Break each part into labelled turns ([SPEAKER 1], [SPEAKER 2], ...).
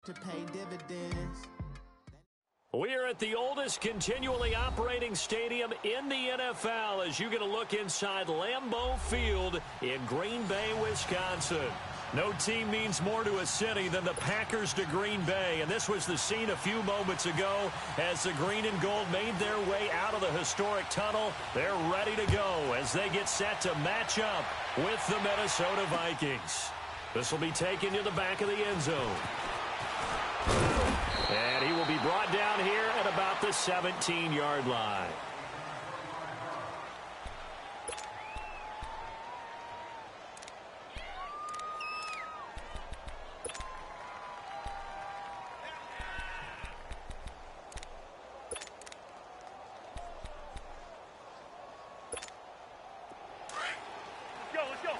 [SPEAKER 1] to pay dividends.
[SPEAKER 2] We're at the oldest continually operating stadium in the NFL as you get a look inside Lambeau Field in Green Bay, Wisconsin. No team means more to a city than the Packers to Green Bay, and this was the scene a few moments ago as the green and gold made their way out of the historic tunnel. They're ready to go as they get set to match up with the Minnesota Vikings. This will be taken to the back of the end zone. And he will be brought down here at about the 17-yard line.
[SPEAKER 3] Let's go.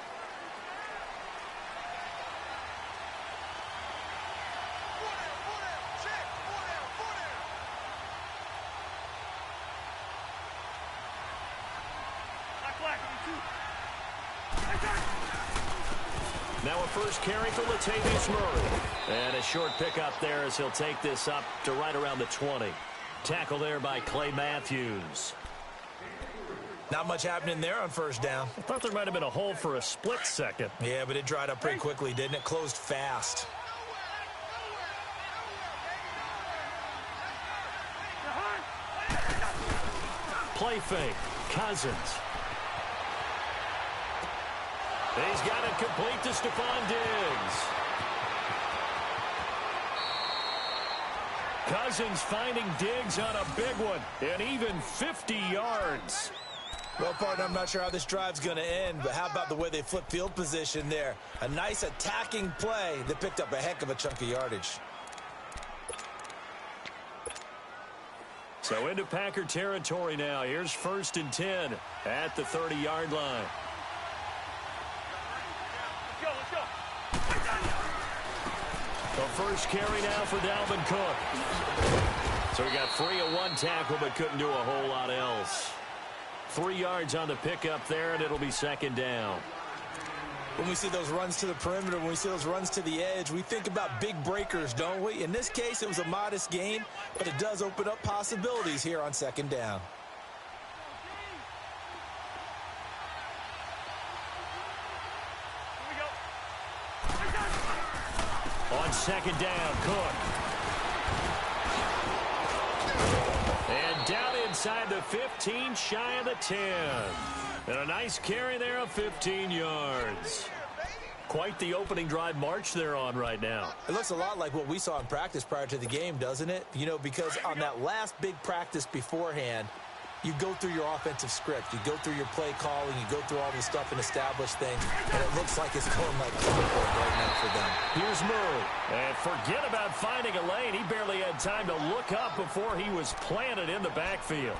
[SPEAKER 2] Now a first carry for Latavius Murray. And a short pickup there as he'll take this up to right around the 20. Tackle there by Clay Matthews.
[SPEAKER 4] Not much happening there on first down.
[SPEAKER 2] I thought there might have been a hole for a split second.
[SPEAKER 4] Yeah, but it dried up pretty quickly, didn't it? Closed fast.
[SPEAKER 2] Play fake. Cousins. He's got it complete to Stephon Diggs. Cousins finding Diggs on a big one, and even 50 yards.
[SPEAKER 4] Well, partner, I'm not sure how this drive's going to end, but how about the way they flip field position there? A nice attacking play that picked up a heck of a chunk of yardage.
[SPEAKER 2] So into Packer territory now. Here's 1st and 10 at the 30-yard line.
[SPEAKER 3] Let's go.
[SPEAKER 2] The first carry now for Dalvin Cook. So he got free of one tackle but couldn't do a whole lot else. 3 yards on the pickup there, and it'll be 2nd down.
[SPEAKER 4] When we see those runs to the perimeter, when we see those runs to the edge, we think about big breakers, don't we? In this case, it was a modest gain, but it does open up possibilities here on 2nd down.
[SPEAKER 2] On 2nd down, Cook. And down inside the 15, shy of the 10. And a nice carry there of 15 yards. Quite the opening drive march they're on right now.
[SPEAKER 4] It looks a lot like what we saw in practice prior to the game, doesn't it? You know, because on that last big practice beforehand, you go through your offensive script. You go through your play calling. You go through all this stuff and establish things. And it looks like it's going like clockwork right now for them.
[SPEAKER 2] Here's Murray. And forget about finding a lane. He barely had time to look up before he was planted in the backfield.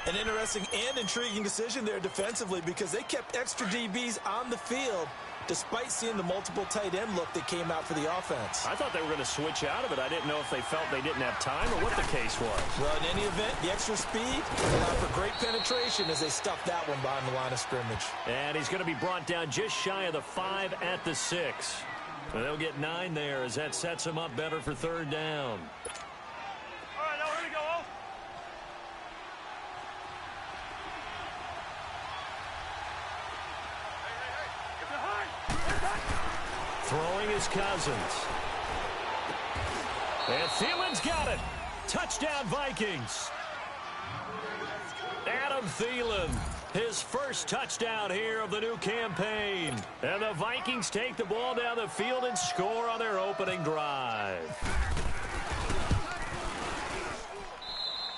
[SPEAKER 4] An interesting and intriguing decision there defensively because they kept extra DBs on the field despite seeing the multiple tight end look that came out for the offense.
[SPEAKER 2] I thought they were going to switch out of it. I didn't know if they felt they didn't have time or what the case was.
[SPEAKER 4] Well, in any event, the extra speed allowed for great penetration as they stuffed that one behind the line of scrimmage.
[SPEAKER 2] And he's going to be brought down just shy of the 5 at the 6. And they'll get 9 there as that sets him up better for 3rd down.
[SPEAKER 3] All right, now here we go.
[SPEAKER 2] Throwing is Cousins. And Thielen's got it. Touchdown, Vikings. Adam Thielen, his first touchdown here of the new campaign. And the Vikings take the ball down the field and score on their opening drive.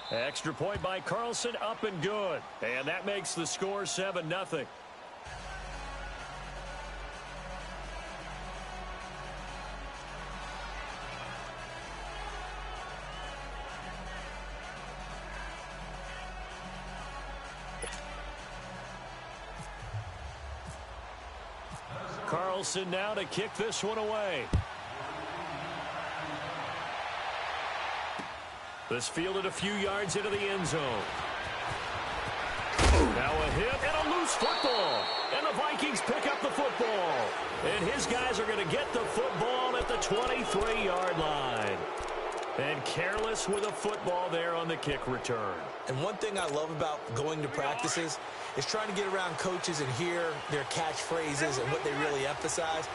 [SPEAKER 2] Extra point by Carlson, up and good. And that makes the score 7-0. Carlson now to kick this one away. This fielded a few yards into the end zone. Now a hit and a loose football. And the Vikings pick up the football. And his guys are going to get the football, and at the 23-yard line. And careless with a football there on the kick return.
[SPEAKER 4] And one thing I love about going to practices is trying to get around coaches and hear their catchphrases and what they really emphasize.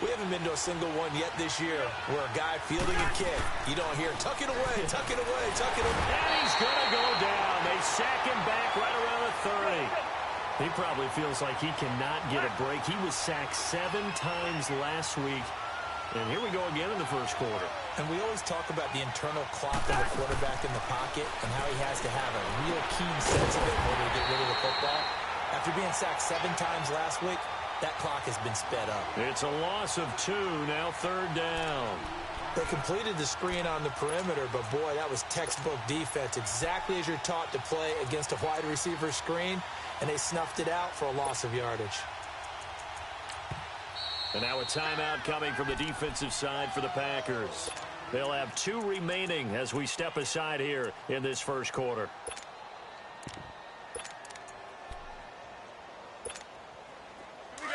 [SPEAKER 4] We haven't been to a single one yet this year where a guy fielding a kick, you don't hear, tuck it away, tuck it away, tuck it away.
[SPEAKER 2] And he's going to go down. They sack him back right around the 30. He probably feels like he cannot get a break. He was sacked 7 times last week. And here we go again in the first quarter.
[SPEAKER 4] And we always talk about the internal clock of the quarterback in the pocket and how he has to have a real keen sense of it in order to get rid of the football. After being sacked 7 times last week, that clock has been sped up.
[SPEAKER 2] It's a loss of 2, now 3rd down.
[SPEAKER 4] They completed the screen on the perimeter, but boy, that was textbook defense. Exactly as you're taught to play against a wide receiver screen, and they snuffed it out for a loss of yardage.
[SPEAKER 2] And now a timeout coming from the defensive side for the Packers. They'll have 2 remaining as we step aside here in this first quarter.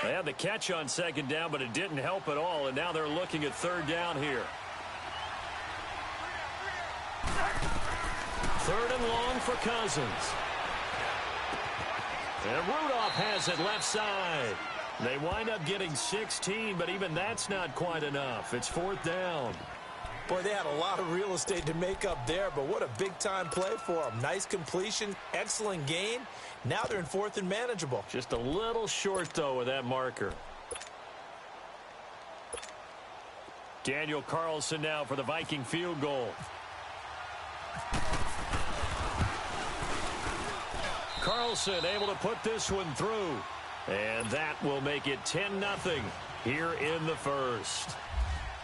[SPEAKER 2] They had the catch on 2nd down, but it didn't help at all, and now they're looking at 3rd down here. 3rd and long for Cousins. And Rudolph has it left side. They wind up getting 16, but even that's not quite enough. It's 4th down.
[SPEAKER 4] Boy, they had a lot of real estate to make up there, but what a big-time play for them. Nice completion, excellent gain. Now they're in 4th and manageable.
[SPEAKER 2] Just a little short, though, with that marker. Daniel Carlson now for the Viking field goal. Carlson able to put this one through. And that will make it 10-0 here in the first.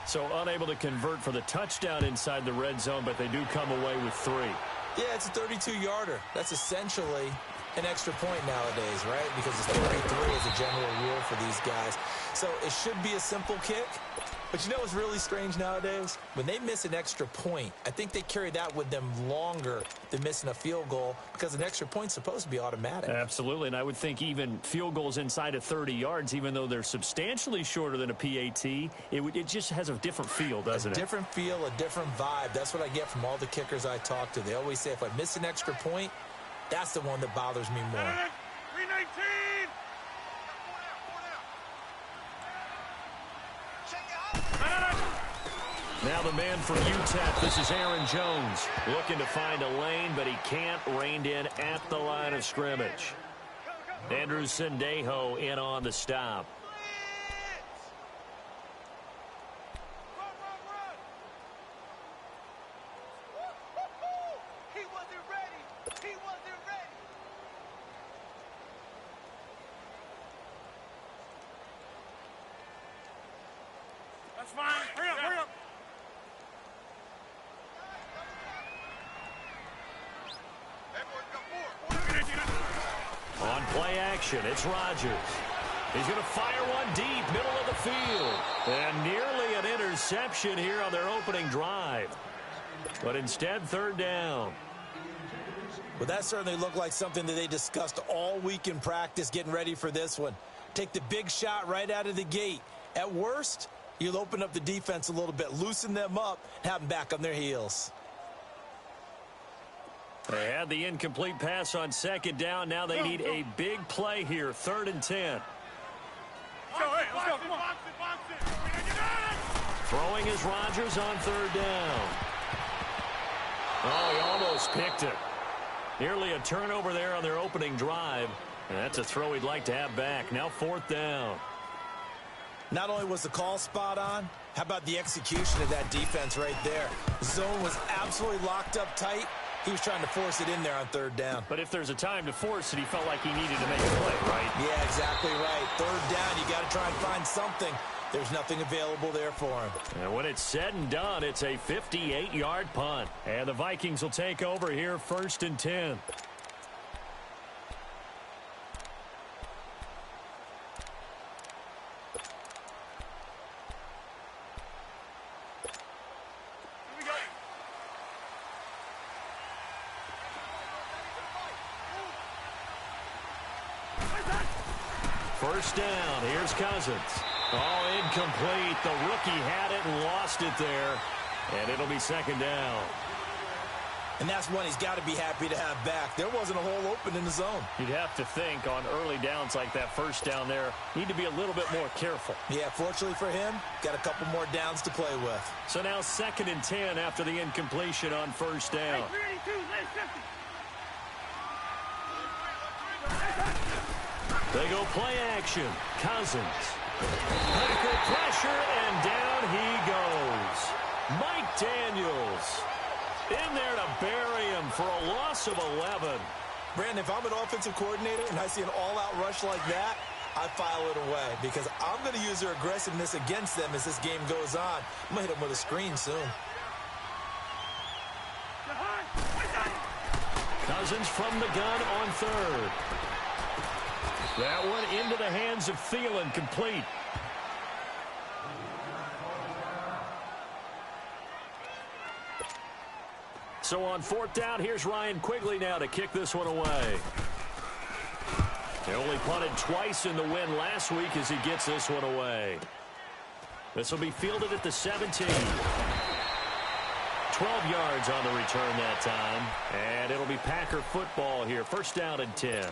[SPEAKER 2] So unable to convert for the touchdown inside the red zone, but they do come away with 3.
[SPEAKER 4] Yeah, it's a 32-yarder. That's essentially an extra point nowadays, right? Because it's 33 as a general rule for these guys. So it should be a simple kick. But you know what's really strange nowadays? When they miss an extra point, I think they carry that with them longer than missing a field goal because an extra point's supposed to be automatic.
[SPEAKER 2] Absolutely, and I would think even field goals inside of 30 yards, even though they're substantially shorter than a PAT, it just has a different feel, doesn't it?
[SPEAKER 4] A different feel, a different vibe. That's what I get from all the kickers I talk to. They always say if I miss an extra point, that's the one that bothers me more.
[SPEAKER 3] 319!
[SPEAKER 2] Now the man from UTEP, this is Aaron Jones, looking to find a lane, but he can't, reined in at the line of scrimmage. Andrew Sendejo in on the stop.
[SPEAKER 3] He wasn't ready. He wasn't ready. That's fine. Hurry up, hurry up.
[SPEAKER 2] On play action, it's Rodgers. He's going to fire one deep, middle of the field. And nearly an interception here on their opening drive. But instead, 3rd down.
[SPEAKER 4] Well, that certainly looked like something that they discussed all week in practice getting ready for this one. Take the big shot right out of the gate. At worst, you'll open up the defense a little bit, loosen them up, and have them back on their heels.
[SPEAKER 2] They had the incomplete pass on 2nd down. Now they need a big play here, 3rd and 10.
[SPEAKER 3] Let's go, hey, let's go, come on.
[SPEAKER 2] Throwing is Rodgers on 3rd down. Oh, he almost picked it. Nearly a turnover there on their opening drive. And that's a throw he'd like to have back. Now 4th down.
[SPEAKER 4] Not only was the call spot on, how about the execution of that defense right there? The zone was absolutely locked up tight. He was trying to force it in there on 3rd down.
[SPEAKER 2] But if there's a time to force it, he felt like he needed to make a play, right?
[SPEAKER 4] Yeah, exactly right. 3rd down, you got to try and find something. There's nothing available there for him.
[SPEAKER 2] And when it's said and done, it's a 58-yard punt. And the Vikings will take over here, 1st and 10. First down. Here's Cousins. Oh, incomplete. The rookie had it and lost it there. And it'll be second down.
[SPEAKER 4] And that's one he's got to be happy to have back. There wasn't a hole open in the zone.
[SPEAKER 2] You'd have to think on early downs like that first down there, need to be a little bit more careful.
[SPEAKER 4] Yeah, fortunately for him, got a couple more downs to play with.
[SPEAKER 2] So now 2nd and 10 after the incompletion on first down. They go play action. Cousins. Packer pressure, and down he goes. Mike Daniels in there to bury him for a loss of 11.
[SPEAKER 4] Brandon, if I'm an offensive coordinator and I see an all-out rush like that, I file it away because I'm going to use their aggressiveness against them as this game goes on. I'm going to hit them with a screen soon.
[SPEAKER 2] Cousins from the gun on 3rd. That one into the hands of Thielen, complete. So on 4th down, here's Ryan Quigley now to kick this one away. He only punted twice in the win last week as he gets this one away. This will be fielded at the 17. 12 yards on the return that time. And it'll be Packer football here. 1st down and 10.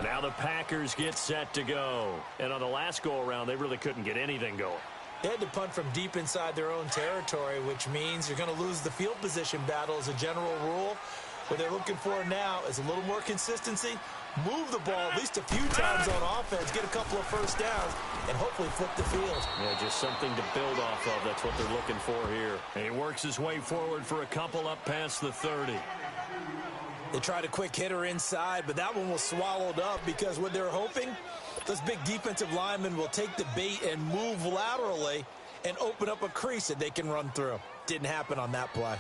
[SPEAKER 2] Now the Packers get set to go. And on the last go-around, they really couldn't get anything going.
[SPEAKER 4] They had to punt from deep inside their own territory, which means you're going to lose the field position battle as a general rule. What they're looking for now is a little more consistency, move the ball at least a few times on offense, get a couple of first downs, and hopefully flip the field.
[SPEAKER 2] Yeah, just something to build off of. That's what they're looking for here. And he works his way forward for a couple up past the 30.
[SPEAKER 4] They tried a quick hitter inside, but that one was swallowed up because what they're hoping, those big defensive linemen will take the bait and move laterally and open up a crease that they can run through. Didn't happen on that play.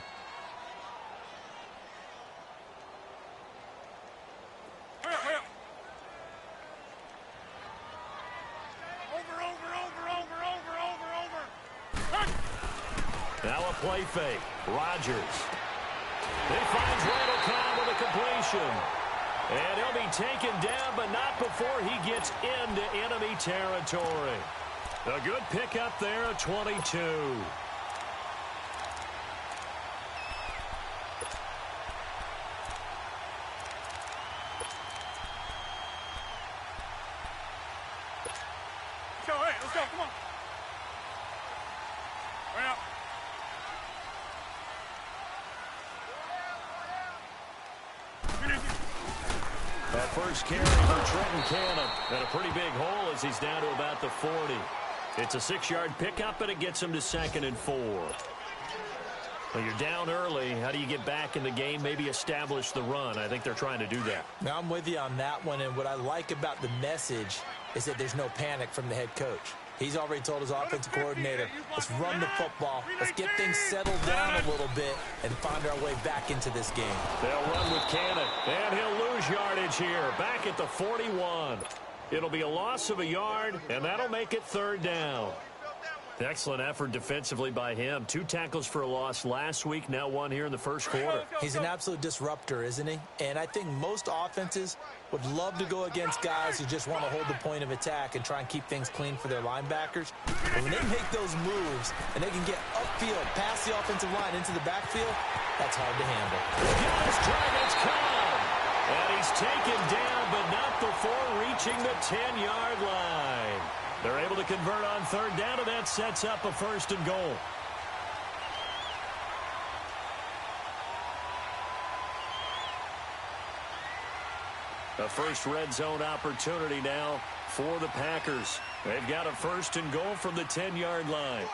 [SPEAKER 2] Now a play fake. Rodgers. He finds Randall Cobb with a completion. And he'll be taken down, but not before he gets into enemy territory. A good pickup there at 22.
[SPEAKER 3] Let's go, come on. Right up.
[SPEAKER 2] That first carry for Trenton Cannon. And a pretty big hole as he's down to about the 40. It's a 6-yard pickup, and it gets him to 2nd and 4. Well, you're down early. How do you get back in the game, maybe establish the run? I think they're trying to do that.
[SPEAKER 4] Now, I'm with you on that one, and what I like about the message is that there's no panic from the head coach. He's already told his offensive coordinator, let's run the football, let's get things settled down a little bit, and find our way back into this game.
[SPEAKER 2] They'll run with Cannon, and he'll lose yardage here, back at the 41. It'll be a loss of a yard, and that'll make it 3rd down. Excellent effort defensively by him. 2 tackles for a loss last week, now 1 here in the first quarter.
[SPEAKER 4] He's an absolute disruptor, isn't he? And I think most offenses would love to go against guys who just want to hold the point of attack and try and keep things clean for their linebackers. But when they make those moves and they can get upfield, past the offensive line into the backfield, that's hard to handle.
[SPEAKER 2] Gillis Dragons come. And he's taken down, but not before reaching the 10-yard line. They're able to convert on 3rd down, and that sets up a 1st and goal. A first red zone opportunity now for the Packers. They've got a 1st and goal from the 10-yard line.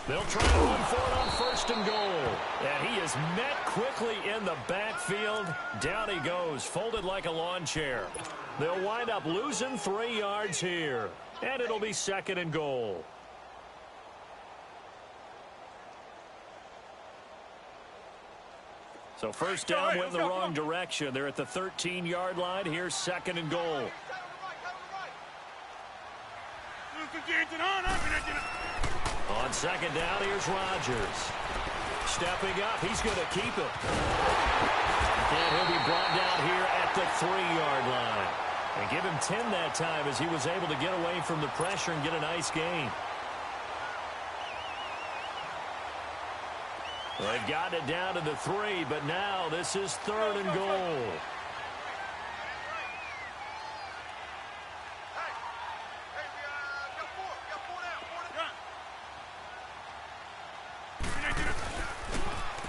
[SPEAKER 2] They'll try to run for it on 1st and goal. And he is met quickly in the backfield. Down he goes, folded like a lawn chair. They'll wind up losing 3 yards here. And it'll be 2nd and goal. So first down went in the wrong direction. They're at the 13-yard line. Here's 2nd and goal. On 2nd down, here's Rodgers. stepping up. He's going to keep it. And he'll be brought down here at the 3-yard line. And give him 10 that time as he was able to get away from the pressure and get a nice gain. They've gotten it down to the 3, but now this is 3rd and goal.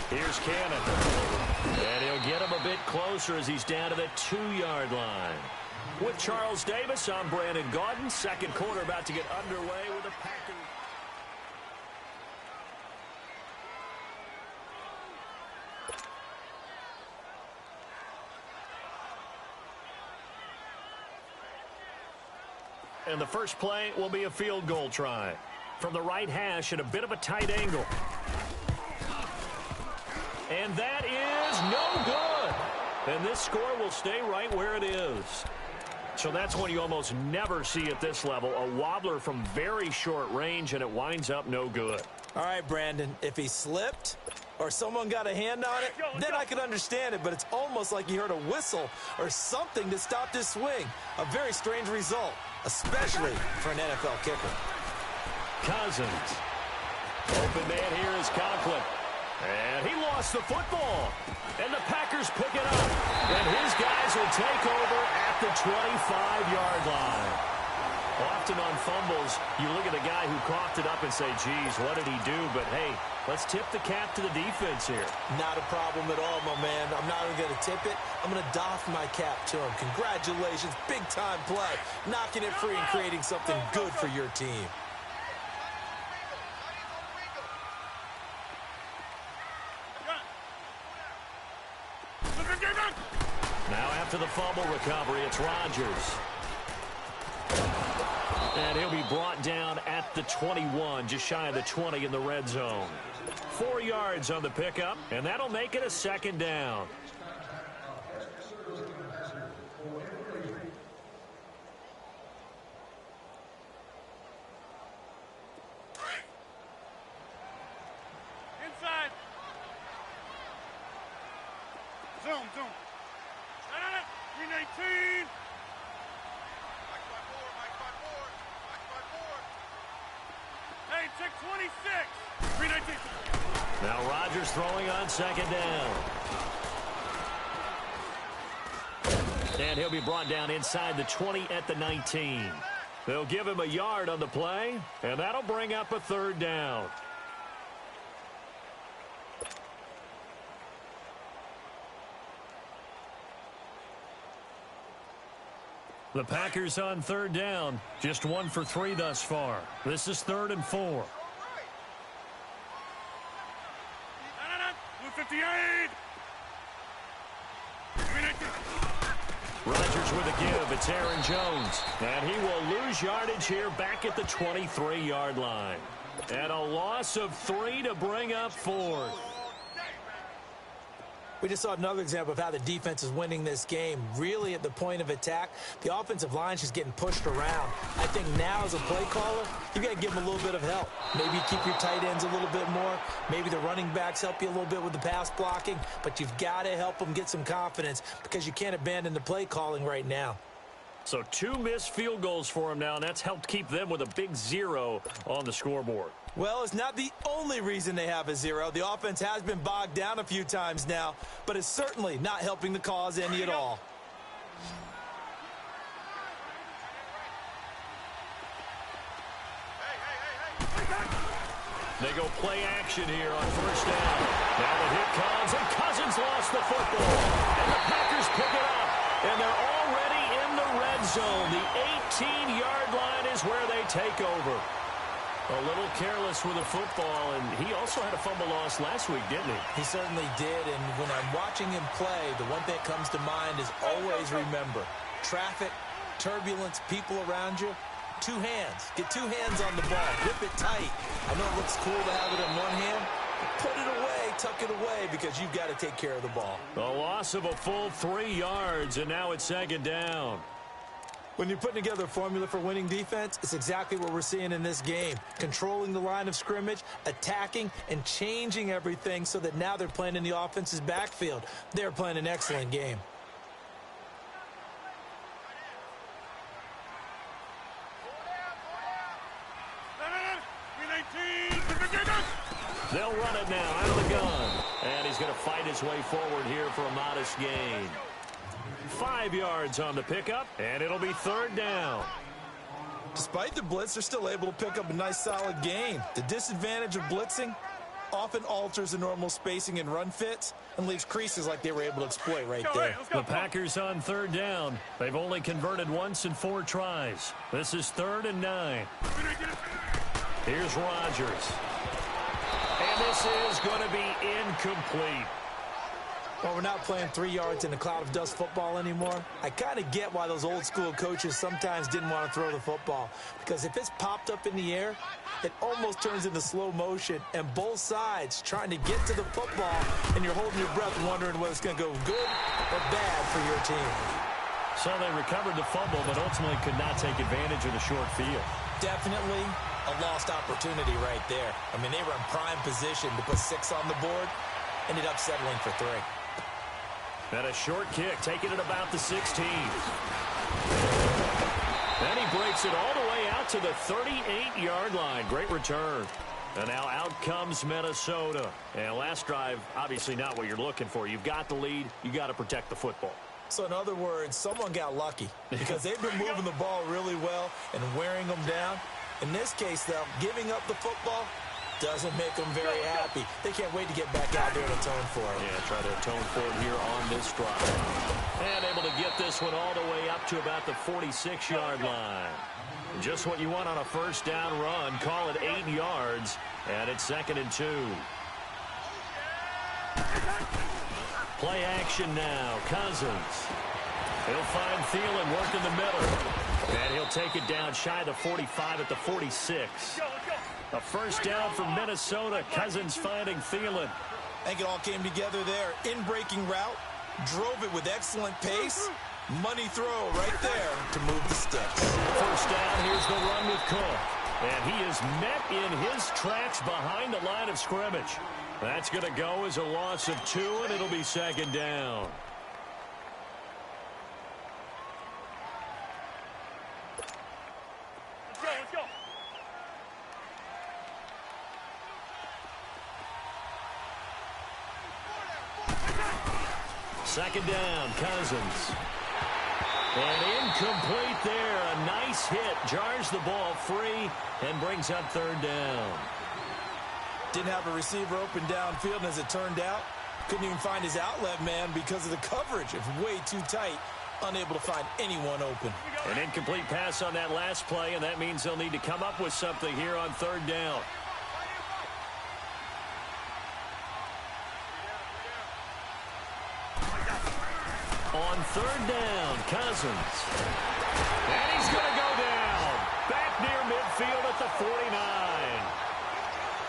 [SPEAKER 2] Here's Cannon. And he'll get him a bit closer as he's down to the 2-yard line. With Charles Davis, I'm Brandon Gaudin. Second quarter about to get underway with the Packers. And the first play will be a field goal try. From the right hash at a bit of a tight angle. And that is no good. And this score will stay right where it is. So that's one you almost never see at this level. A wobbler from very short range, and it winds up no good.
[SPEAKER 4] All right, Brandon, if he slipped or someone got a hand on it, then I could understand it. But it's almost like you heard a whistle or something to stop this swing. A very strange result, especially for an NFL kicker.
[SPEAKER 2] Cousins. Open man here is Conklin. And he lost the football. And the Packers pick it up. And his guys will take over at the 25-yard line. Often on fumbles, you look at the guy who coughed it up and say, geez, what did he do? But, hey, let's tip the cap to the defense here.
[SPEAKER 4] Not a problem at all, my man. I'm not even going to tip it. I'm going to doff my cap to him. Congratulations. Big-time play. Knocking it free and creating something good for your team.
[SPEAKER 2] Now after the fumble recovery, it's Rodgers. And he'll be brought down at the 21, just shy of the 20 in the red zone. 4 yards on the pickup, and that'll make it a 2nd down.
[SPEAKER 3] Inside. Zoom. 319. Hey, check 26. 319.
[SPEAKER 2] Now Rodgers throwing on 2nd down. And he'll be brought down inside the 20 at the 19. They'll give him a yard on the play, and that'll bring up a 3rd down. The Packers on 3rd down, just 1 for 3 thus far. This is 3rd and 4.
[SPEAKER 3] 158.
[SPEAKER 2] Rodgers with a give. It's Aaron Jones. And he will lose yardage here back at the 23-yard line. And a loss of 3 to bring up 4th.
[SPEAKER 4] We just saw another example of how the defense is winning this game. Really at the point of attack, the offensive line is just getting pushed around. I think now as a play caller, you got to give them a little bit of help. Maybe keep your tight ends a little bit more. Maybe the running backs help you a little bit with the pass blocking. But you've got to help them get some confidence because you can't abandon the play calling right now.
[SPEAKER 2] So 2 missed field goals for him now, and that's helped keep them with a big 0 on the scoreboard.
[SPEAKER 4] Well, it's not the only reason they have a 0. The offense has been bogged down a few times now, but it's certainly not helping the cause any at all.
[SPEAKER 2] They go play action here on 1st down. Now the hit comes, and Cousins lost the football. And the Packers pick it up, and they're already in the red zone. The 18-yard line is where they take over. A little careless with the football, and he also had a fumble loss last week, didn't he?
[SPEAKER 4] He certainly did, and when I'm watching him play, the one thing that comes to mind is always remember, traffic, turbulence, people around you, 2 hands. Get 2 hands on the ball. Grip it tight. I know it looks cool to have it in one hand, but put it away, tuck it away, because you've got to take care of the ball.
[SPEAKER 2] A loss of a full 3 yards, and now it's 2nd down.
[SPEAKER 4] When you're putting together a formula for winning defense, it's exactly what we're seeing in this game. Controlling the line of scrimmage, attacking, and changing everything so that now they're playing in the offense's backfield. They're playing an excellent game.
[SPEAKER 2] They'll run it now out of the gun. And he's going to fight his way forward here for a modest gain. 5 yards on the pickup, and it'll be 3rd down.
[SPEAKER 4] Despite the blitz, they're still able to pick up a nice solid gain. The disadvantage of blitzing often alters the normal spacing and run fits and leaves creases like they were able to exploit right there.
[SPEAKER 2] The Packers on 3rd down. They've only converted once in 4 tries. This is 3rd and 9. Here's Rodgers. And this is going to be incomplete.
[SPEAKER 4] Well, we're not playing 3 yards in a cloud of dust football anymore. I kind of get why those old school coaches sometimes didn't want to throw the football. Because if it's popped up in the air, it almost turns into slow motion. And both sides trying to get to the football, and you're holding your breath wondering whether it's going to go good or bad for your team.
[SPEAKER 2] So they recovered the fumble, but ultimately could not take advantage of the short field.
[SPEAKER 4] Definitely a lost opportunity right there. I mean, they were in prime position to put 6 on the board. Ended up settling for 3.
[SPEAKER 2] And a short kick, taking it about the 16. And he breaks it all the way out to the 38-yard line. Great return. And now out comes Minnesota. And last drive, obviously not what you're looking for. You've got the lead. You got to protect the football.
[SPEAKER 4] So in other words, someone got lucky because they've been moving the ball really well and wearing them down. In this case, though, giving up the football doesn't make them very happy. They can't wait to get back out there and atone for it.
[SPEAKER 2] Yeah, try to atone for it here on this drive. And able to get this one all the way up to about the 46-yard line. Just what you want on a 1st down run. Call it 8 yards, and it's 2nd and 2. Play action now. Cousins. He'll find Thielen working the middle. And he'll take it down shy of the 45 at the 46. A 1st down for Minnesota. Cousins finding Thielen.
[SPEAKER 4] I think it all came together there. In-breaking route. Drove it with excellent pace. Money throw right there to move the sticks.
[SPEAKER 2] 1st down. Here's the run with Cook. And he is met in his tracks behind the line of scrimmage. That's going to go as a loss of 2, and it'll be 2nd down.
[SPEAKER 3] Let's go.
[SPEAKER 2] 2nd down, Cousins. And incomplete there. A nice hit. Jars the ball free and brings up 3rd down.
[SPEAKER 4] Didn't have a receiver open downfield, and as it turned out, couldn't even find his outlet man because of the coverage. It was way too tight. Unable to find anyone open.
[SPEAKER 2] An incomplete pass on that last play, and that means they'll need to come up with something here on 3rd down. On 3rd down, Cousins. And he's going to go down. Back near midfield at the 49.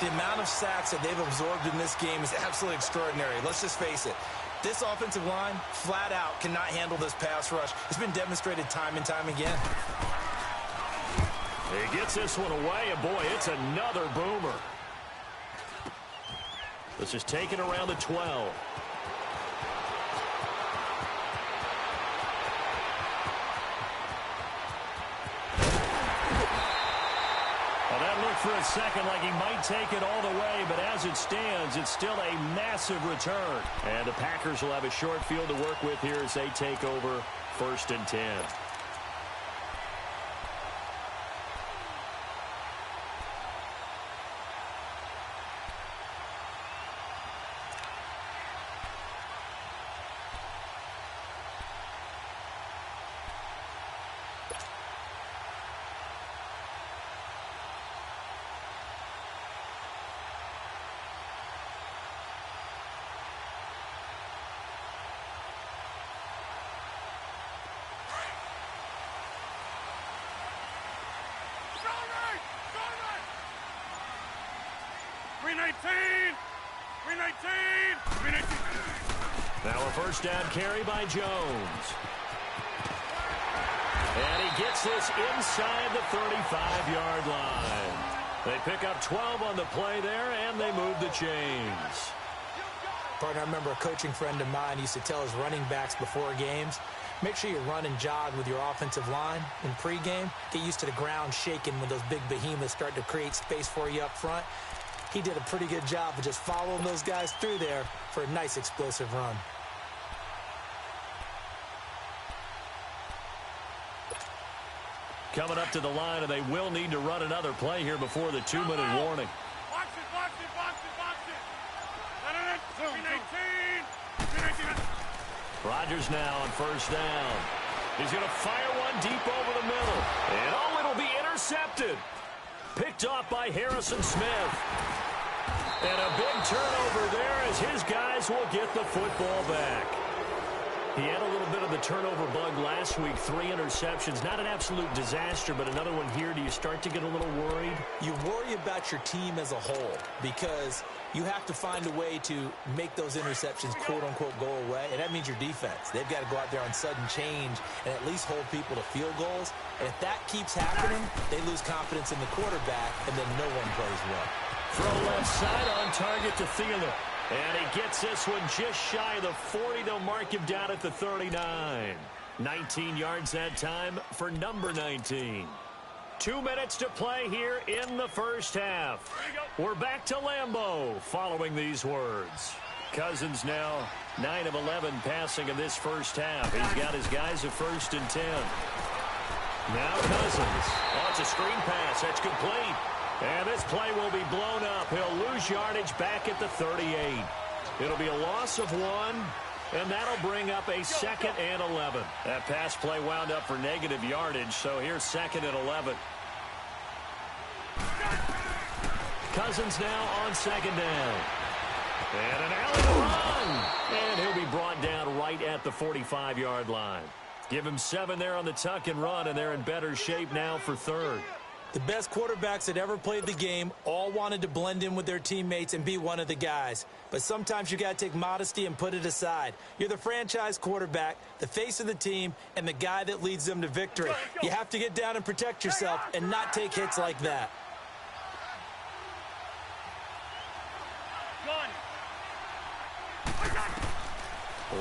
[SPEAKER 4] The amount of sacks that they've absorbed in this game is absolutely extraordinary. Let's just face it. This offensive line, flat out, cannot handle this pass rush. It's been demonstrated time and time again.
[SPEAKER 2] He gets this one away, and boy, it's another boomer. This is taken around the 12. For a second like he might take it all the way, but as it stands, it's still a massive return. And the Packers will have a short field to work with here as they take over 1st and 10. Now a 1st down carry by Jones. And he gets this inside the 35-yard line. They pick up 12 on the play there, and they move the chains.
[SPEAKER 4] Partner, I remember a coaching friend of mine used to tell his running backs before games, make sure you run and jog with your offensive line in pregame. Get used to the ground shaking when those big behemoths start to create space for you up front. He did a pretty good job of just following those guys through there for a nice explosive run.
[SPEAKER 2] Coming up to the line, and they will need to run another play here before the 2-minute warning.
[SPEAKER 3] Box it, box it, box it, box it. 319.
[SPEAKER 2] Rodgers now on first down. He's going to fire one deep over the middle. And oh, it'll be intercepted. Picked off by Harrison Smith. And a big turnover there as his guys will get the football back. He had a little bit of the turnover bug last week, 3 interceptions. Not an absolute disaster, but another one here. Do you start to get a little worried?
[SPEAKER 4] You worry about your team as a whole because you have to find a way to make those interceptions, quote-unquote, go away, and that means your defense. They've got to go out there on sudden change and at least hold people to field goals. And if that keeps happening, they lose confidence in the quarterback, and then no one plays well.
[SPEAKER 2] Throw left side on target to Thielen. And he gets this one just shy of the 40. They'll mark him down at the 39. 19 yards that time for number 19. 2 minutes to play here in the first half. We're back to Lambeau following these words. Cousins now 9 of 11 passing in this first half. He's got his guys at 1st and 10. Now Cousins. Oh, it's a screen pass. That's complete. And this play will be blown up. He'll lose yardage back at the 38. It'll be a loss of 1, and that'll bring up a 2nd and 11. That pass play wound up for negative yardage, so here's 2nd and 11. Cousins now on 2nd down. And an alley to run. And he'll be brought down right at the 45-yard line. Give him 7 there on the tuck and run, and they're in better shape now for 3rd.
[SPEAKER 4] The best quarterbacks that ever played the game all wanted to blend in with their teammates and be one of the guys. But sometimes you got to take modesty and put it aside. You're the franchise quarterback, the face of the team, and the guy that leads them to victory. You have to get down and protect yourself and not take hits like that.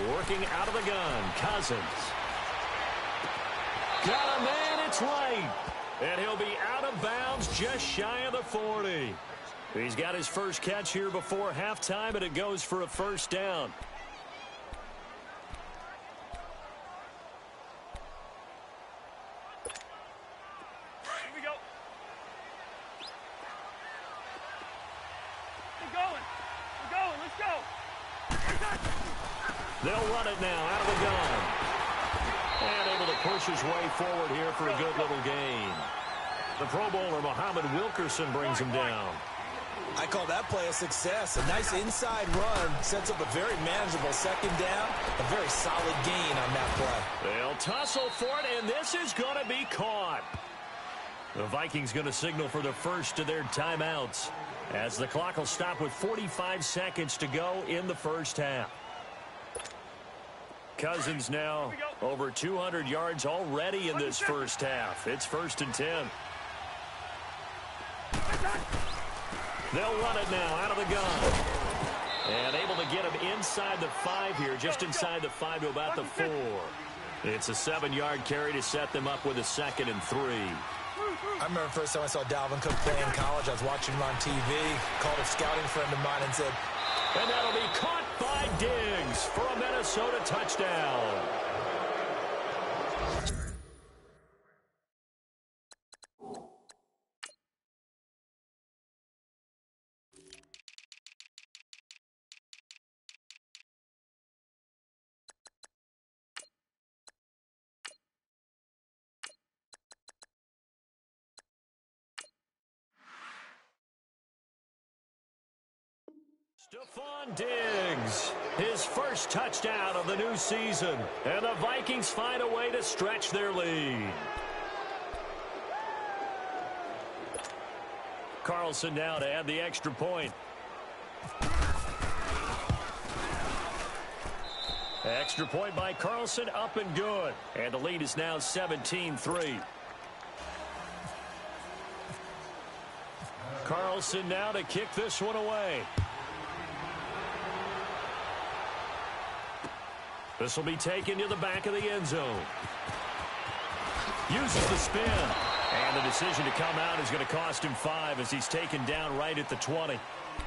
[SPEAKER 2] Working out of the gun, Cousins. Got a man, it's right. And he'll be out of bounds just shy of the 40. He's got his first catch here before halftime, and it goes for a 1st down.
[SPEAKER 3] Here we go. We're going. We're going. Let's go.
[SPEAKER 2] They'll run it now out of the gun. And able to push his way forward here for a good little gain. The Pro Bowler, Muhammad Wilkerson, brings him down.
[SPEAKER 4] I call that play a success. A nice inside run sets up a very manageable 2nd down. A very solid gain on that play.
[SPEAKER 2] They'll tussle for it, and this is going to be caught. The Vikings going to signal for the first of their timeouts as the clock will stop with 45 seconds to go in the first half. Cousins now over 200 yards already in this first half. It's 1st and 10. They'll run it now out of the gun. And able to get him inside the 5 here, just inside the 5 to about the 4. It's a 7-yard carry to set them up with a 2nd and 3.
[SPEAKER 4] I remember the first time I saw Dalvin Cook play in college. I was watching him on TV, called a scouting friend of mine and said,
[SPEAKER 2] and that'll be caught by Diggs for a Minnesota touchdown. Stephon Diggs, his first touchdown of the new season, and the Vikings find a way to stretch their lead. Carlson now to add the extra point. Extra point by Carlson, up and good. And the lead is now 17-3. Carlson now to kick this one away. This will be taken to the back of the end zone. Uses the spin. And the decision to come out is going to cost him 5 as he's taken down right at the 20.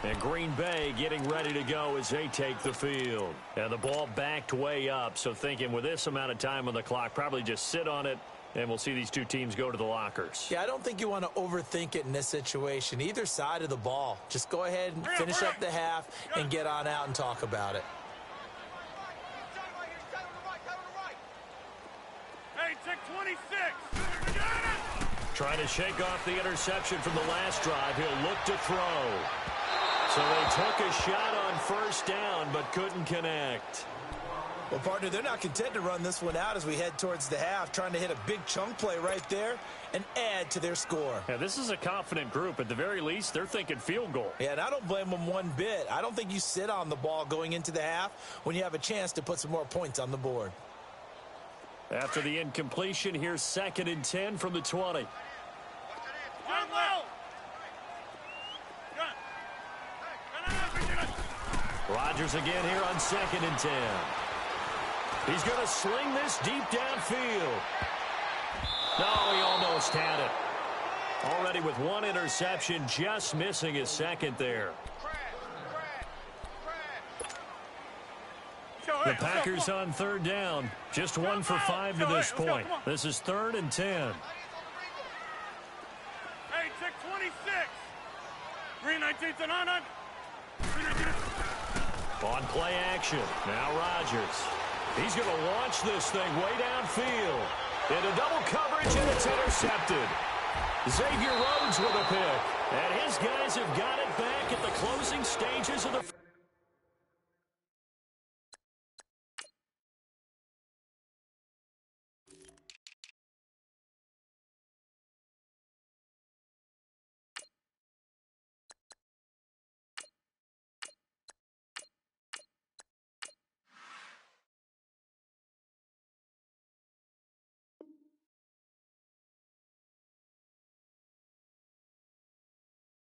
[SPEAKER 2] And Green Bay getting ready to go as they take the field. And the ball backed way up, so thinking with this amount of time on the clock, probably just sit on it, and we'll see these two teams go to the lockers.
[SPEAKER 4] Yeah, I don't think you want to overthink it in this situation. Either side of the ball. Just go ahead and finish up the half and get on out and talk about it.
[SPEAKER 3] Hey, check 26.
[SPEAKER 2] Trying to shake off the interception from the last drive. He'll look to throw. So they took a shot on first down, but couldn't connect.
[SPEAKER 4] Well, partner, they're not content to run this one out as we head towards the half, trying to hit a big chunk play right there and add to their score.
[SPEAKER 2] Yeah, this is a confident group. At the very least, they're thinking field goal.
[SPEAKER 4] Yeah, and I don't blame them one bit. I don't think you sit on the ball going into the half when you have a chance to put some more points on the board.
[SPEAKER 2] After the incompletion, here's 2nd and 10 from the 20. Rodgers again here on 2nd and 10. He's going to sling this deep downfield. No, he almost had it. Already with one interception, just missing his second there. The Packers on 3rd down. Just 1 for 5 to this point. This is 3rd and 10.
[SPEAKER 3] Hey, check 26. 319 and on.
[SPEAKER 2] On play action. Now Rodgers. He's going to launch this thing way downfield. Into double coverage, and it's intercepted. Xavier Rhodes with a pick. And his guys have got it back at the closing stages of the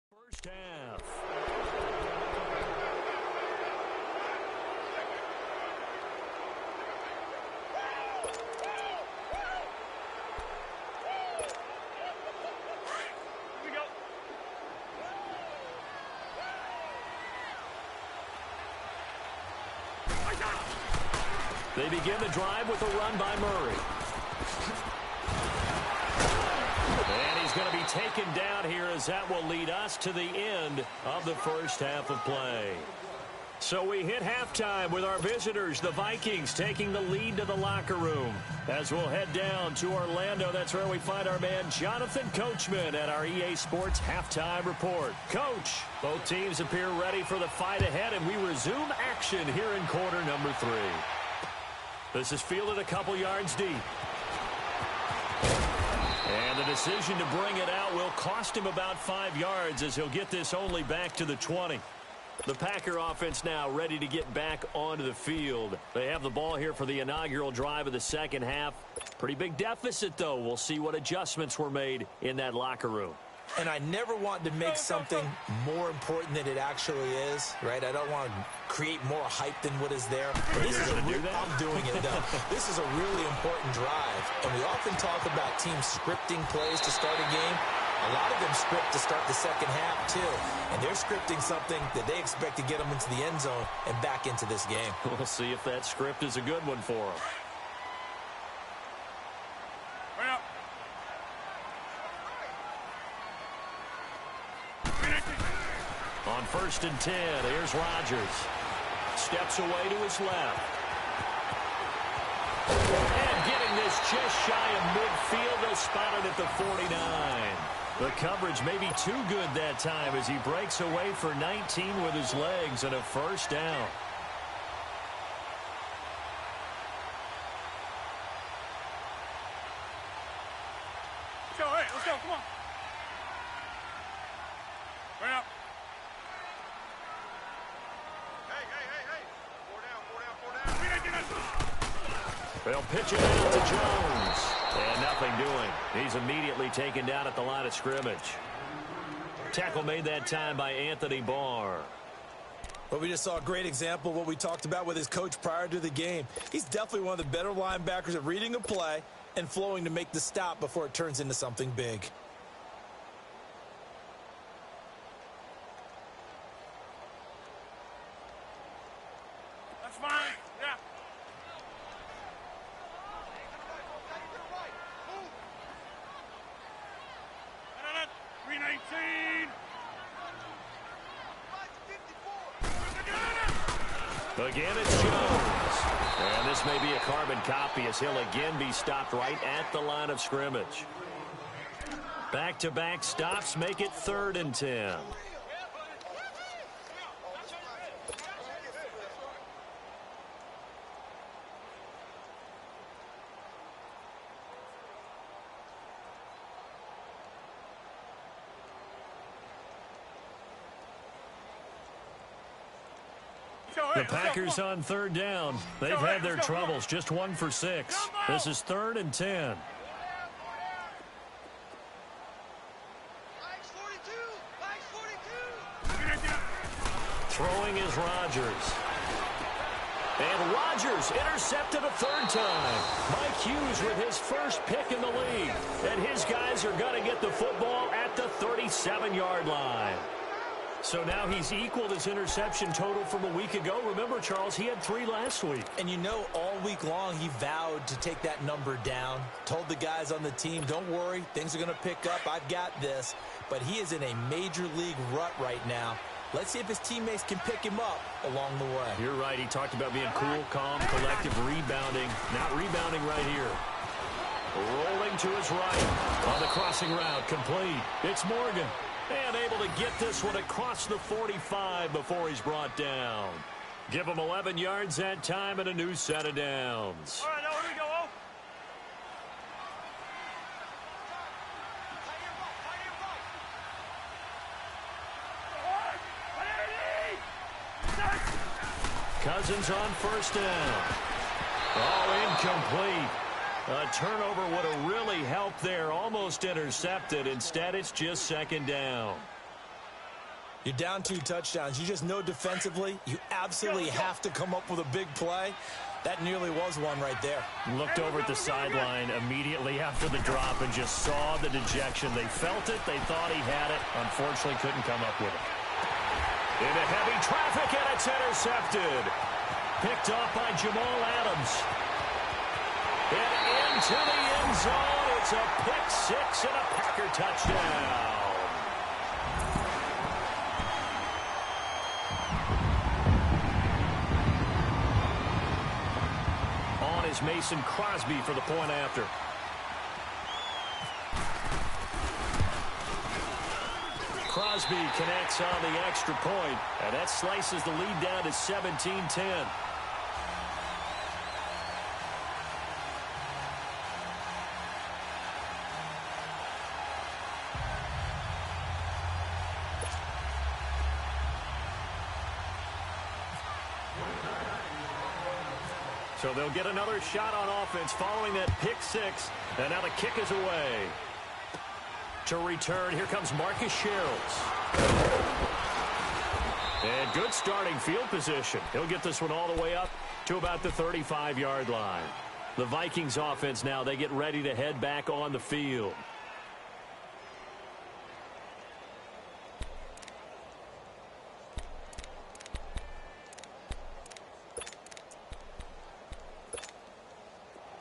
[SPEAKER 2] first half. They begin the drive with a run by Murray. And he's going to be taken down here as that will lead us to the end of the first half of play. So we hit halftime with our visitors, the Vikings, taking the lead to the locker room. As we'll head down to Orlando, that's where we find our man Jonathan Coachman at our EA Sports Halftime Report. Coach, both teams appear ready for the fight ahead, and we resume action here in quarter number 3. This is fielded a couple yards deep. And the decision to bring it out will cost him about 5 yards as he'll get this only back to the 20. The Packer offense now ready to get back onto the field. They have the ball here for the inaugural drive of the second half. Pretty big deficit, though. We'll see what adjustments were made in that locker room.
[SPEAKER 4] And I never want to make something more important than it actually is, right? I don't want to create more hype than what is there. But this is I'm doing it, though. This is a really important drive. And we often talk about teams scripting plays to start a game. A lot of them script to start the second half, too. And they're scripting something that they expect to get them into the end zone and back into this game.
[SPEAKER 2] We'll see if that script is a good one for them. On 1st and 10, here's Rodgers. Steps away to his left. And getting this just shy of midfield, they'll spot it at the 49. The coverage may be too good that time as he breaks away for 19 with his legs and a first down.
[SPEAKER 3] Let's go, come on. Bring up. Hey. 4 down.
[SPEAKER 2] They'll pitch it out to Jones. And nothing doing. He's immediately taken down at the line of scrimmage. Tackle made that time by Anthony Barr.
[SPEAKER 4] Well, we just saw a great example of what we talked about with his coach prior to the game. He's definitely one of the better linebackers at reading a play and flowing to make the stop before it turns into something big.
[SPEAKER 3] That's fine. Yeah. 319.
[SPEAKER 2] Again, it's Jones. And this may be a carbon copy as he'll again be stopped right at the line of scrimmage. Back-to-back stops make it 3rd and 10. The Packers on 3rd down. They've had their troubles. Just 1 for 6. This is 3rd and 10. Throwing is Rodgers. And Rodgers intercepted a 3rd time. Mike Hughes with his first pick in the league. And his guys are going to get the football at the 37-yard line. So now he's equaled his interception total from a week ago. Remember, Charles, he had 3 last week.
[SPEAKER 4] And you know, all week long he vowed to take that number down. Told the guys on the team, don't worry, things are going to pick up. I've got this. But he is in a major league rut right now. Let's see if his teammates can pick him up along the way.
[SPEAKER 2] You're right. He talked about being cool, calm, collective, rebounding. Not rebounding right here. Rolling to his right on the crossing route. Complete. It's Morgan. And able to get this one across the 45 before he's brought down. Give him 11 yards that time and a new set of downs.
[SPEAKER 3] All right, now here we go.
[SPEAKER 2] Cousins on 1st down. Oh, incomplete. A turnover would have really helped there. Almost intercepted. Instead, it's just 2nd down.
[SPEAKER 4] You're down 2 touchdowns. You just know defensively you absolutely have to come up with a big play. That nearly was one right there.
[SPEAKER 2] Looked over at the sideline immediately after the drop and just saw the dejection. They felt it. They thought he had it. Unfortunately, couldn't come up with it. Into heavy traffic, and it's intercepted. Picked off by Jamal Adams. And into the end zone. It's a pick 6 and a Packer touchdown. On is Mason Crosby for the point after. Crosby connects on the extra point, and that slices the lead down to 17-10. So they'll get another shot on offense following that pick 6, and now the kick is away. To return, here comes Marcus Sherrills. And good starting field position. He'll get this one all the way up to about the 35-yard line. The Vikings offense now, they get ready to head back on the field.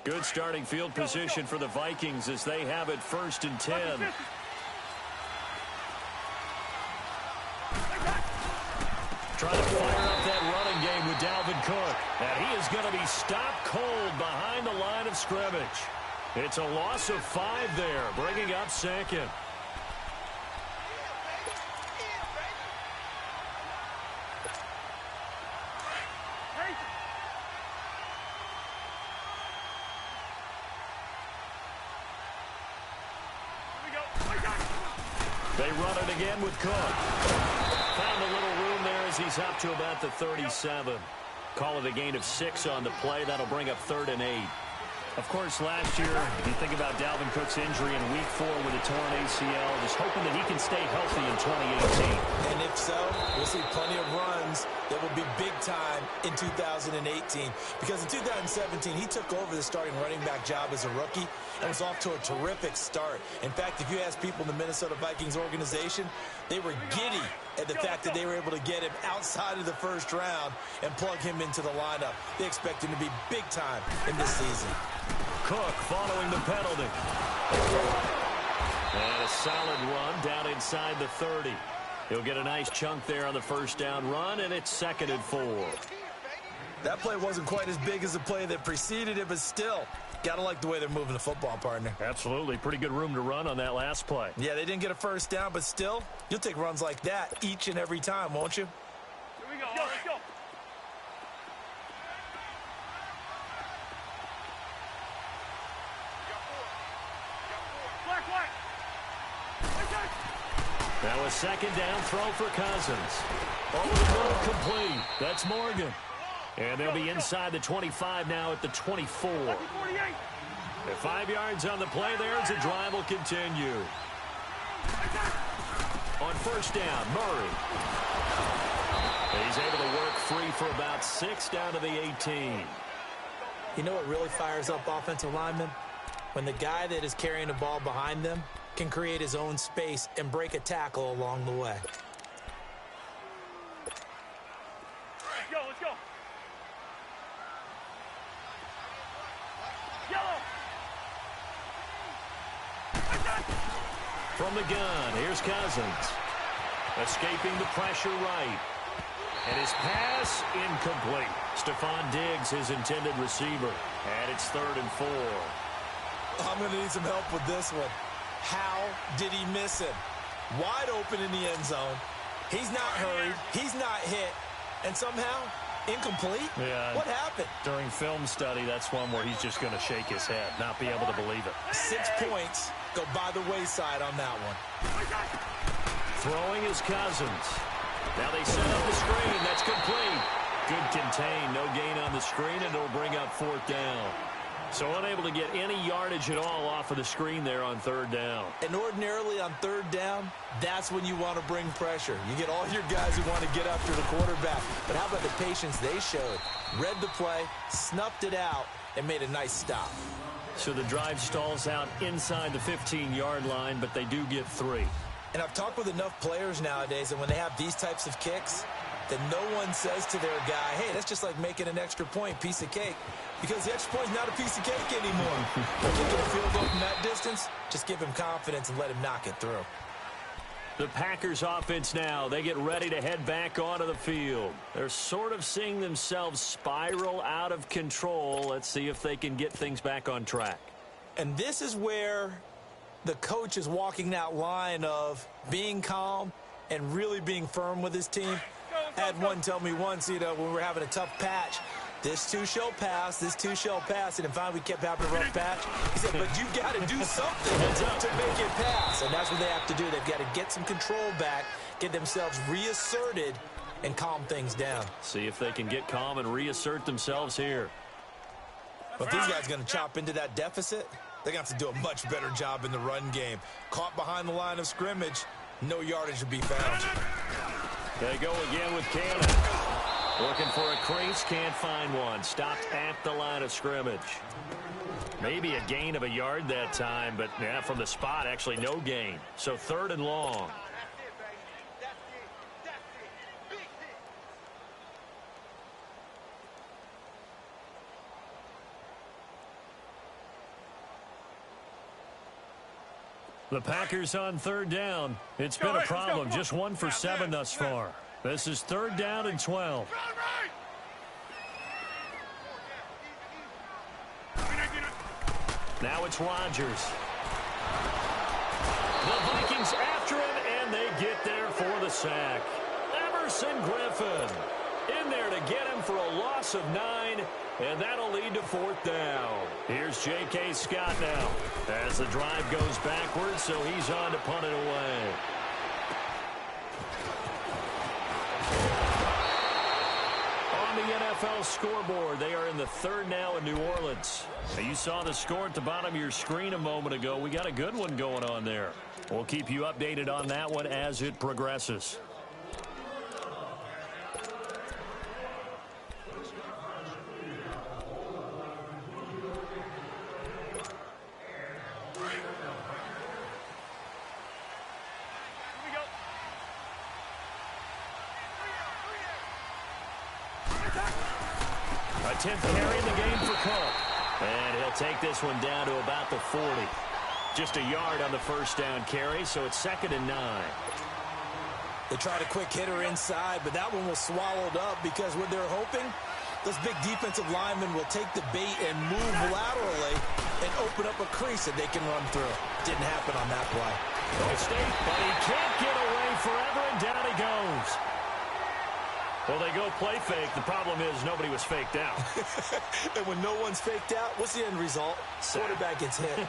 [SPEAKER 2] Good starting field position for the Vikings as they have it 1st and 10. Trying to fire up that running game with Dalvin Cook. And he is going to be stopped cold behind the line of scrimmage. It's a loss of 5 there, bringing up 2nd. They run it again with Cook. Found a little room there as he's up to about the 37. Call it a gain of 6 on the play. That'll bring up 3rd and 8. Of course, last year, you think about Dalvin Cook's injury in Week 4 with a torn ACL, just hoping that he can stay healthy in 2018.
[SPEAKER 4] And if so, we'll see plenty of runs that will be big time in 2018. Because in 2017, he took over the starting running back job as a rookie and was off to a terrific start. In fact, if you ask people in the Minnesota Vikings organization, they were giddy at the fact that they were able to get him outside of the first round and plug him into the lineup. They expect him to be big time in this season.
[SPEAKER 2] Cook following the penalty. And a solid run down inside the 30. He'll get a nice chunk there on the first down run, and it's 2nd and 4.
[SPEAKER 4] That play wasn't quite as big as the play that preceded it, but still, got to like the way they're moving the football, partner.
[SPEAKER 2] Absolutely. Pretty good room to run on that last play.
[SPEAKER 4] Yeah, they didn't get a first down, but still, you'll take runs like that each and every time, won't you?
[SPEAKER 3] Here we go. Let's go.
[SPEAKER 2] That was 2nd down throw for Cousins. Over the middle, complete. That's Morgan. And they'll be inside the 25 now at the 24. At 5 yards on the play there as the drive will continue. On first down, Murray. He's able to work free for about 6 down to the 18.
[SPEAKER 4] You know what really fires up offensive linemen? When the guy that is carrying the ball behind them can create his own space and break a tackle along the way.
[SPEAKER 3] Let's go. Yellow.
[SPEAKER 2] From the gun, here's Cousins. Escaping the pressure right. And his pass incomplete. Stephon Diggs, his intended receiver. And it's 3rd and 4.
[SPEAKER 4] I'm going to need some help with this one. How did he miss him? Wide open in the end zone. He's not hurried. He's not hit. And somehow, incomplete?
[SPEAKER 2] Yeah.
[SPEAKER 4] What happened?
[SPEAKER 2] During film study, that's one where he's just going to shake his head, not be able to believe it.
[SPEAKER 4] 6 points go by the wayside on that one.
[SPEAKER 2] Throwing is Cousins. Now they set up the screen. That's complete. Good contain. No gain on the screen, and it'll bring up 4th down. So unable to get any yardage at all off of the screen there on 3rd down.
[SPEAKER 4] And ordinarily on 3rd down, that's when you want to bring pressure. You get all your guys who want to get after the quarterback. But how about the patience they showed? Read the play, snuffed it out, and made a nice stop.
[SPEAKER 2] So the drive stalls out inside the 15-yard line, but they do get 3.
[SPEAKER 4] And I've talked with enough players nowadays, and when they have these types of kicks, that no one says to their guy, hey, that's just like making an extra point, piece of cake. Because the extra point is not a piece of cake anymore. When you get a field goal from that distance, just give him confidence and let him knock it through.
[SPEAKER 2] The Packers offense now, they get ready to head back onto the field. They're sort of seeing themselves spiral out of control. Let's see if they can get things back on track.
[SPEAKER 4] And this is where the coach is walking that line of being calm and really being firm with his team. I had one tell me once, when we were having a tough patch, this too shall pass, this too shall pass. And finally we kept having a rough patch. He said, but you got to do something to make it pass. And that's what they have to do. They've got to get some control back, get themselves reasserted, and calm things down.
[SPEAKER 2] See if they can get calm and reassert themselves here.
[SPEAKER 4] But if these guys are going to chop into that deficit, they're going to have to do a much better job in the run game. Caught behind the line of scrimmage, no yardage to be found.
[SPEAKER 2] They go again with Cannon. Looking for a crease, can't find one. Stopped at the line of scrimmage. Maybe a gain of a yard that time, but yeah, from the spot, actually no gain. So 3rd and long. The Packers on 3rd down. It's been a problem. Just 1 for 7 thus far. This is 3rd down and 12. Now it's Rodgers. The Vikings after him, and they get there for the sack. Emerson Griffin in there to get him for a loss of 9, and that'll lead to 4th down. Here's J.K. Scott now as the drive goes backwards, so he's on to punt it away. On the NFL scoreboard. They are in the third now in New Orleans. Now, you saw the score at the bottom of your screen a moment ago. We got a good one going on there. We'll keep you updated on that one as it progresses. A 10th carry in the game for Cole. And he'll take this one down to about the 40. Just a yard on the first down carry, so it's 2nd and 9.
[SPEAKER 4] They tried a quick hitter inside, but that one was swallowed up because what they're hoping, those big defensive linemen will take the bait and move laterally and open up a crease that they can run through. Didn't happen on that play.
[SPEAKER 2] But he can't get away forever, and down he goes. Well, they go play fake. The problem is nobody was faked out.
[SPEAKER 4] And when no one's faked out, what's the end result? Quarterback gets hit.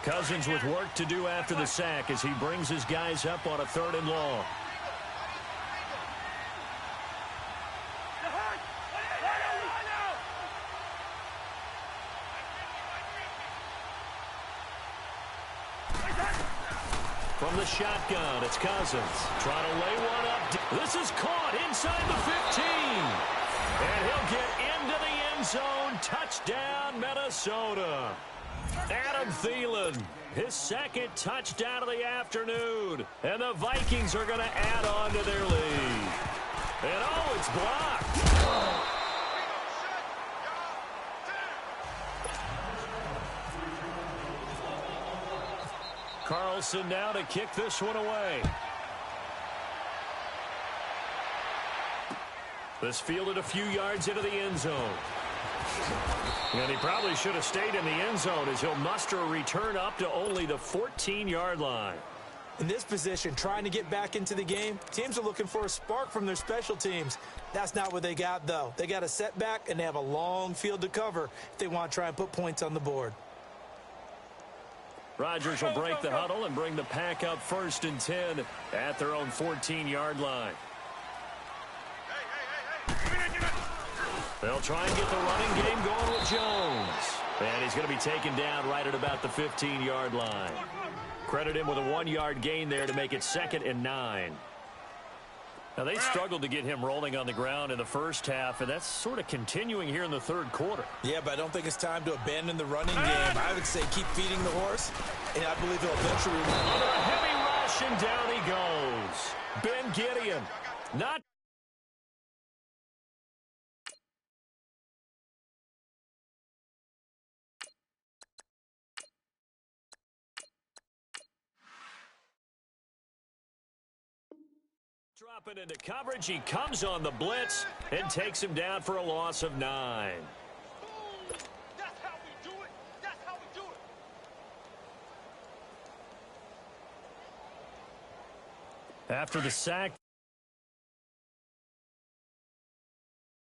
[SPEAKER 2] Cousins with work to do after the sack as he brings his guys up on a 3rd and long. From the shotgun, it's Cousins. Trying to lay one up. This is caught inside the 15. And he'll get into the end zone. Touchdown, Minnesota. Adam Thielen, his 2nd touchdown of the afternoon. And the Vikings are going to add on to their lead. And oh, it's blocked. Carlson now to kick this one away. This fielded a few yards into the end zone. And he probably should have stayed in the end zone as he'll muster a return up to only the 14-yard line.
[SPEAKER 4] In this position, trying to get back into the game, teams are looking for a spark from their special teams. That's not what they got, though. They got a setback, and they have a long field to cover if they want to try and put points on the board.
[SPEAKER 2] Rodgers will break the huddle and bring the pack up 1st and 10 at their own 14-yard line. They'll try and get the running game going with Jones. And he's going to be taken down right at about the 15-yard line. Credit him with a 1-yard gain there to make it 2nd and 9. Now, they struggled to get him rolling on the ground in the first half, and that's sort of continuing here in the 3rd quarter.
[SPEAKER 4] Yeah, but I don't think it's time to abandon the running game. I would say keep feeding the horse, and I believe he'll eventually run.
[SPEAKER 2] Under a heavy rush, and down he goes. Ben Gideon. Not dropping into coverage. He comes on the blitz and takes him down for a loss of 9.
[SPEAKER 3] That's how we do it. That's how we do it.
[SPEAKER 2] After the sack.